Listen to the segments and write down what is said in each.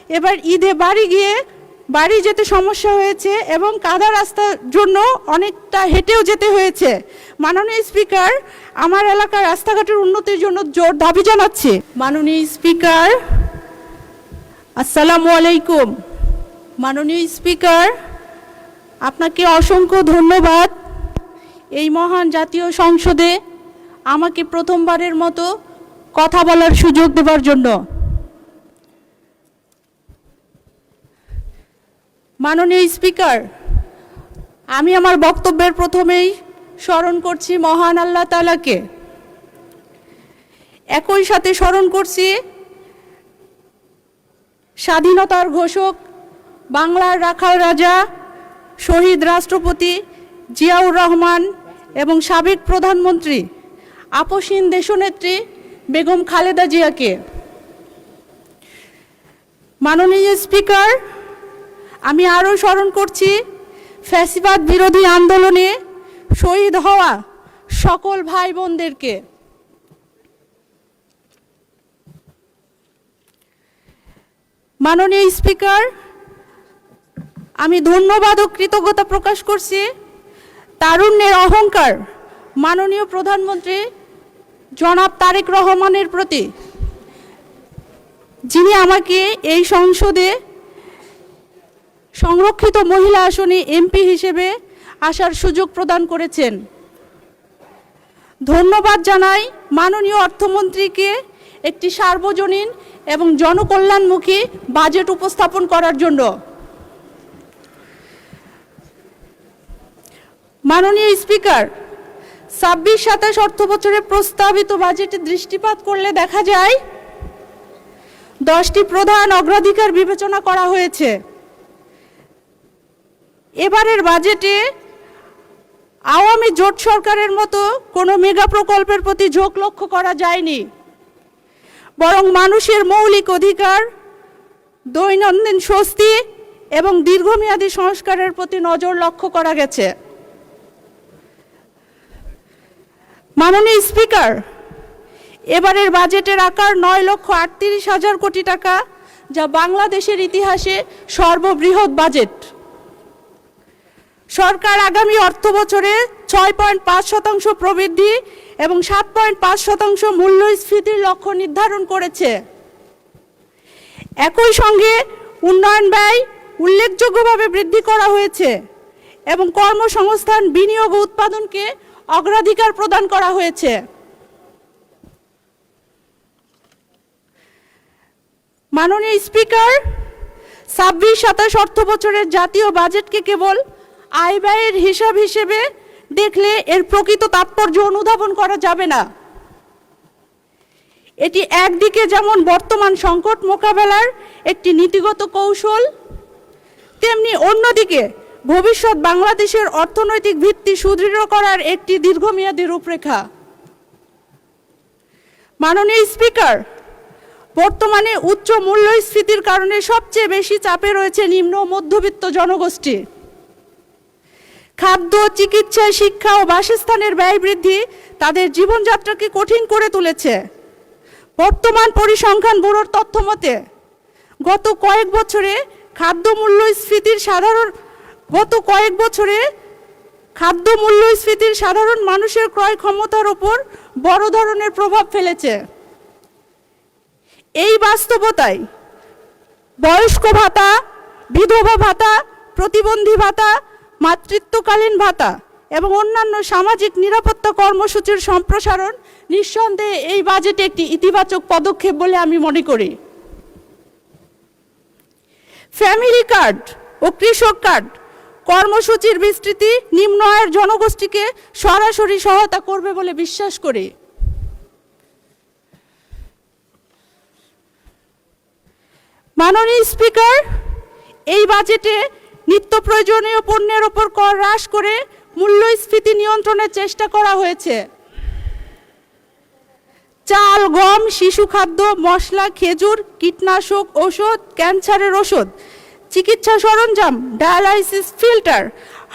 এবার ঈদে বাড়ি যেতে সমস্যা হয়েছে এবং কাদা রাস্তার জন্য অনেকটা হেঁটেও যেতে হয়েছে। মাননীয় স্পিকার, আমার এলাকার রাস্তাঘাটের উন্নতির জন্য জোর দাবি জানাচ্ছি। মাননীয় স্পিকার, আসসালামু আলাইকুম। মাননীয় স্পিকার, আপনাকে অসংখ্য ধন্যবাদ এই মহান জাতীয় সংসদে আমাকে প্রথমবারের মতো কথা বলার সুযোগ দেওয়ার জন্য। মাননীয় স্পিকার, আমি আমার বক্তব্যের প্রথমেই স্মরণ করছি মহান আল্লাহ তাআলাকে। একই সাথে স্মরণ করছি স্বাধীনতার ঘোষক, বাংলার রাখাল রাজা, শহীদ রাষ্ট্রপতি জিয়াউর রহমান এবং সাবেক প্রধানমন্ত্রী আপসহীন দেশনেত্রী বেগম খালেদা জিয়াকে। মাননীয় স্পিকার, আমি আরও স্মরণ করছি ফ্যাসিবাদ বিরোধী আন্দোলনে শহীদ হওয়া সকল ভাই বোনদেরকে। মাননীয় স্পিকার, আমি ধন্যবাদ ও কৃতজ্ঞতা প্রকাশ করছি তারুণ্যের অহংকার মাননীয় প্রধানমন্ত্রী জনাব তারেক রহমানের প্রতি, যিনি আমাকে এই সংসদে সংরক্ষিত মহিলা আসনে এমপি হিসেবে আসার সুযোগ প্রদান করেছেন। ধন্যবাদ জানাই মাননীয় অর্থমন্ত্রীকে একটি সার্বজনীন এবং জনকল্যাণমুখী বাজেট উপস্থাপন করার জন্য। মাননীয় স্পিকার, ২৬-২৭ অর্থ বছরে প্রস্তাবিত বাজেটে দৃষ্টিপাত করলে দেখা যায় 10টি প্রধান অগ্রাধিকার বিবেচনা করা হয়েছে। এবারের বাজেটে আওয়ামী জোট সরকারের মতো কোনো মেগা প্রকল্পের প্রতি ঝোঁক লক্ষ্য করা যায়নি, বরং মানুষের মৌলিক অধিকার, দৈনন্দিন স্বস্তি এবং দীর্ঘমেয়াদী সংস্কারের প্রতি নজর লক্ষ্য করা গেছে। মাননীয় স্পিকার, এবারের বাজেটের আকার ৯,৩৮,০০০ কোটি টাকা, যা বাংলাদেশের ইতিহাসে সর্ববৃহৎ বাজেট। সরকার আগামী অর্থ বছরে ৬.৫% প্রবৃদ্ধি এবং ৭.৫% মূল্যস্ফীতির লক্ষ্য নির্ধারণ করেছে। একই সঙ্গে উন্নয়ন ব্যয় উল্লেখযোগ্যভাবে বৃদ্ধি করা হয়েছে এবং কর্মসংস্থান, বিনিয়োগ ও উৎপাদনকে অগ্রাধিকার প্রদান করা হয়েছে। মাননীয় স্পিকার, ২৬-২৭ অর্থ বছরের জাতীয় বাজেটকে কেবল আয় ব্যয়ের হিসাব হিসেবে দেখলে এর প্রকৃত তাৎপর্য অনুধাবন করা যাবে না। এটি একদিকে যেমন বর্তমান সংকট মোকাবেলার একটি নীতিগত কৌশল, তেমনি অন্যদিকে ভবিষ্যৎ বাংলাদেশের অর্থনৈতিক ভিত্তি সুদৃঢ় করার একটি দীর্ঘমেয়াদী রূপরেখা। মাননীয় স্পিকার, বর্তমানে উচ্চ মূল্যস্ফীতির কারণে সবচেয়ে বেশি চাপে রয়েছে নিম্ন ও মধ্যবিত্ত জনগোষ্ঠী। খাদ্য, চিকিৎসা, শিক্ষা ও বাসস্থানের ব্যয় বৃদ্ধি তাদের জীবনযাত্রাকে কঠিন করে তুলেছে। বর্তমান পরিসংখ্যান ব্যুরোর তথ্য মতে গত কয়েক বছরে খাদ্য মূল্যস্ফীতির সাধারণ মানুষের ক্রয় ক্ষমতার উপর বড় ধরনের প্রভাব ফেলেছে। এই বাস্তবতায় বয়স্ক ভাতা, বিধবা ভাতা, প্রতিবন্ধী ভাতা, মাতৃত্বকালীন ভাতা এবং অন্যান্য সামাজিক নিরাপত্তা কর্মসূচির সম্প্রসারণ নিঃসন্দেহে এই বাজেটে একটি ইতিবাচক পদক্ষেপ বলে আমি মনে করি। ফ্যামিলি কার্ড ও কৃষক কার্ড কর্মসূচির বিস্তৃতি নিম্ন আয়ের জনগোষ্ঠীকে সরাসরি সহায়তা করবে বলে বিশ্বাস করি। মাননীয় স্পিকার, এই বাজেটে নিত্য প্রয়োজনীয় পণ্যের ওপর কর হ্রাস করে মূল্যস্ফীতি নিয়ন্ত্রণের চেষ্টা করা হয়েছে। চাল, গম, শিশু খাদ্য, মশলা, খেজুর, কীটনাশক ওষুধ, ক্যান্সারের ওষুধ, চিকিৎসা সরঞ্জাম, ডায়ালাইসিস ফিল্টার,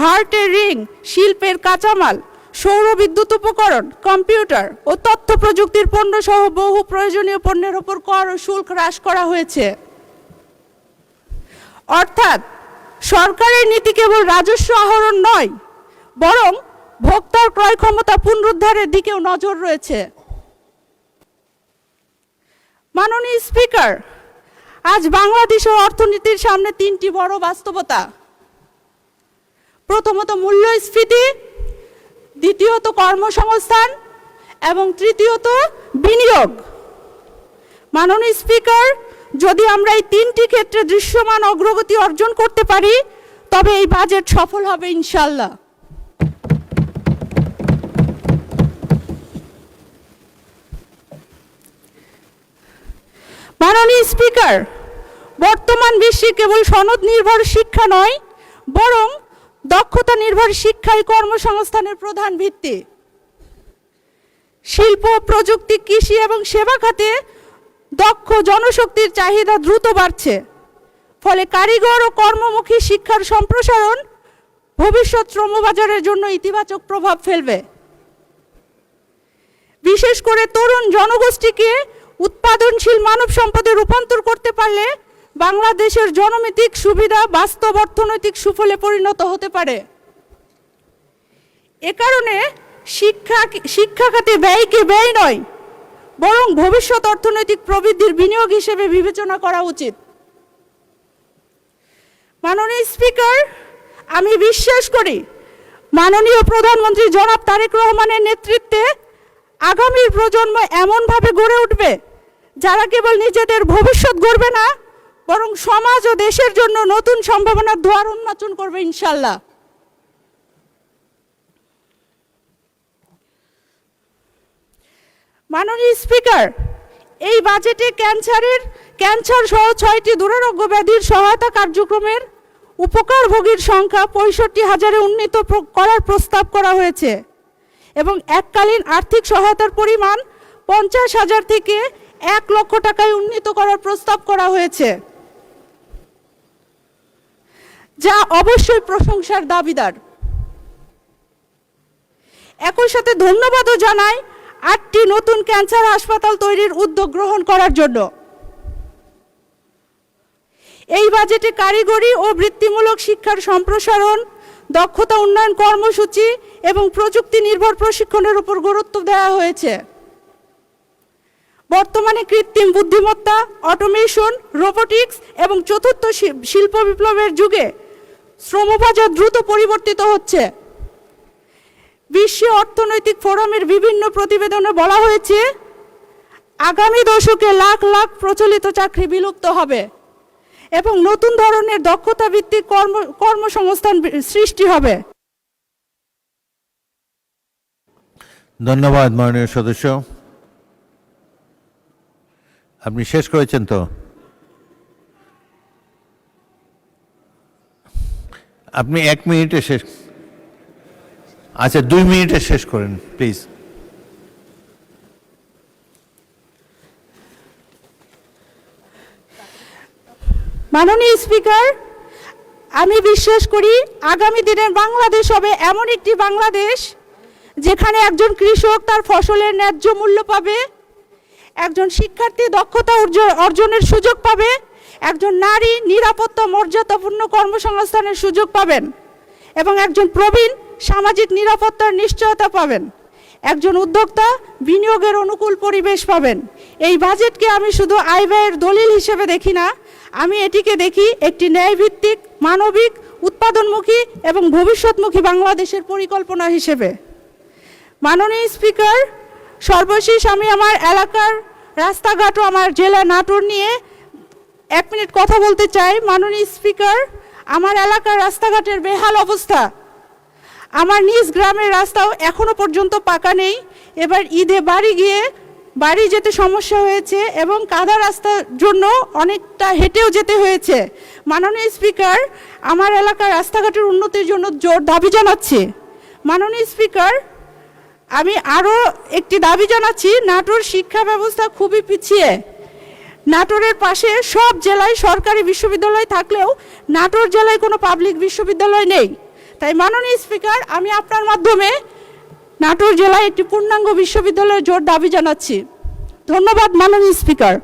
হার্টের রিং, শিল্পের কাঁচামাল, সৌর বিদ্যুৎ উপকরণ, কম্পিউটার ও তথ্য প্রযুক্তির পণ্য সহ বহু প্রয়োজনীয় পণ্যের ওপর কর ও শুল্ক হ্রাস করা হয়েছে। অর্থাৎ সরকারের নীতি কেবল রাজস্ব আহরণ নয়, বরং ভোক্তার ক্রয় ক্ষমতা পুনরুদ্ধারের দিকেও নজর রয়েছে। মাননীয় স্পিকার, আজ বাংলাদেশের অর্থনীতির সামনে তিনটি বড় বাস্তবতা। প্রথমত মূল্যস্ফীতি, দ্বিতীয়ত কর্মসংস্থান এবং তৃতীয়ত বিনিয়োগ। মাননীয় স্পিকার, যদি আমরা এই তিনটি ক্ষেত্রে দৃশ্যমান অগ্রগতি অর্জন করতে পারি তবে এই বাজেট সফল হবে ইনশাআল্লাহ। মাননীয় স্পিকার, বর্তমান বিশ্বে কেবল সনদ নির্ভর শিক্ষা নয়, বরং দক্ষতা নির্ভর শিক্ষাই কর্মসংস্থানের প্রধান ভিত্তি। শিল্প, প্রযুক্তি, কৃষি এবং সেবা খাতে দক্ষ জনশক্তির চাহিদা দ্রুত বাড়ছে। ফলে কারিগর ও কর্মমুখী শিক্ষার সম্প্রসারণ ভবিষ্যৎ শ্রমবাজারের জন্য ইতিবাচক প্রভাব ফেলবে। বিশেষ করে তরুণ জনগোষ্ঠীকে উৎপাদনশীল মানব সম্পদে রূপান্তর করতে পারলে বাংলাদেশের জনমিতিক সুবিধা বাস্তব অর্থনৈতিক সুফলে পরিণত হতে পারে। এ কারণে শিক্ষা খাতে ব্যয়কে ব্যয় নয়, বরং ভবিষ্যৎ অর্থনৈতিক প্রবৃদ্ধির বিনিয়োগ হিসেবে বিবেচনা করা উচিত। মাননীয় স্পিকার, আমি বিশ্বাস করি মাননীয় প্রধানমন্ত্রী জনাব তারেক রহমানের নেতৃত্বে আগামীর প্রজন্ম এমনভাবে গড়ে উঠবে যারা কেবল নিজেদের ভবিষ্যৎ গড়বে না, বরং সমাজ ও দেশের জন্য নতুন সম্ভাবনার দুয়ার উন্মোচন করবে ইনশাআল্লাহ। মাননীয় স্পিকার, এই বাজেটে ক্যান্সার সহ 6টি দুরারোগ্য ব্যাধির সহায়তা কার্যক্রমের উপকারভোগীর সংখ্যা 65,000-এ উন্নীত করার প্রস্তাব করা হয়েছে এবং এককালীন আর্থিক সহায়তার পরিমাণ 50,000 থেকে 1 লক্ষ টাকায় উন্নীত করার প্রস্তাব করা হয়েছে, যা অবশ্যই প্রশংসার দাবিদার। একই সাথে ধন্যবাদও জানাই 8টি নতুন ক্যান্সার হাসপাতাল তৈরির উদ্যোগ গ্রহণ করার জন্য। এই বাজেটে কারিগরি ও বৃত্তিমূলক শিক্ষার সম্প্রসারণ, দক্ষতা উন্নয়ন কর্মসূচি এবং প্রযুক্তি নির্ভর প্রশিক্ষণের উপর গুরুত্ব দেওয়া হয়েছে। বর্তমানে কৃত্রিম বুদ্ধিমত্তা, অটোমেশন, রোবোটিক্স এবং চতুর্থ শিল্প বিপ্লবের যুগে শ্রমবাজার দ্রুত পরিবর্তিত হচ্ছে। বিশ্ব অর্থনৈতিক ফোরামের বিভিন্ন প্রতিবেদনে বলা হয়েছে আগামী দশকে লাখ লাখ প্রচলিত চাকরি বিলুপ্ত হবে এবং নতুন ধরনের দক্ষতা ভিত্তিক কর্মসংস্থান সৃষ্টি হবে। ধন্যবাদ মাননীয় সদস্য। আপনি শেষ করেছেন তো? আপনি 1 মিনিটে শেষ, আচ্ছা 2 মিনিটে শেষ করেন প্লিজ। মাননীয় স্পিকার, আমি বিশ্বাস করি আগামী দিনের বাংলাদেশ হবে এমন একটি বাংলাদেশ যেখানে একজন কৃষক তার ফসলের ন্যায্য মূল্য পাবে, একজন শিক্ষার্থী দক্ষতা অর্জনের সুযোগ পাবে, একজন নারী নিরাপত্তা মর্যাদাপূর্ণ কর্মসংস্থানের সুযোগ পাবেন এবং একজন প্রবীণ সামাজিক নিরাপত্তার নিশ্চয়তা পাবেন, একজন উদ্যোক্তা বিনিয়োগের অনুকূল পরিবেশ পাবেন। এই বাজেটকে আমি শুধু আয় ব্যয়ের দলিল হিসেবে দেখি না, আমি এটিকে দেখি একটি ন্যায়ভিত্তিক, মানবিক, উৎপাদনমুখী এবং ভবিষ্যৎমুখী বাংলাদেশের পরিকল্পনা হিসেবে। মাননীয় স্পিকার, সর্বশেষ আমি আমার এলাকার রাস্তাঘাট ও আমার জেলা নাটোর নিয়ে 1 মিনিট কথা বলতে চাই। মাননীয় স্পিকার, আমার এলাকার রাস্তাঘাটের বেহাল অবস্থা। আমার নিজ গ্রামের রাস্তাও এখনো পর্যন্ত পাকা নেই। এবার ঈদে বাড়ি যেতে সমস্যা হয়েছে এবং কাদা রাস্তার জন্য অনেকটা হেঁটেও যেতে হয়েছে। মাননীয় স্পিকার, আমার এলাকার রাস্তাঘাটের উন্নতির জন্য জোর দাবি জানাচ্ছি। মাননীয় স্পিকার, আমি আরও একটি দাবি জানাচ্ছি, নাটোর শিক্ষা ব্যবস্থা খুবই পিছিয়ে। নাটোরের পাশে সব জেলায় সরকারি বিশ্ববিদ্যালয় থাকলেও নাটোর জেলায় কোনো পাবলিক বিশ্ববিদ্যালয় নেই। তাই মাননীয় স্পিকার, আমি আপনার মাধ্যমে নাটোর জেলায় একটি পূর্ণাঙ্গ বিশ্ববিদ্যালয়ের জোর দাবি জানাচ্ছি। ধন্যবাদ মাননীয় স্পিকার।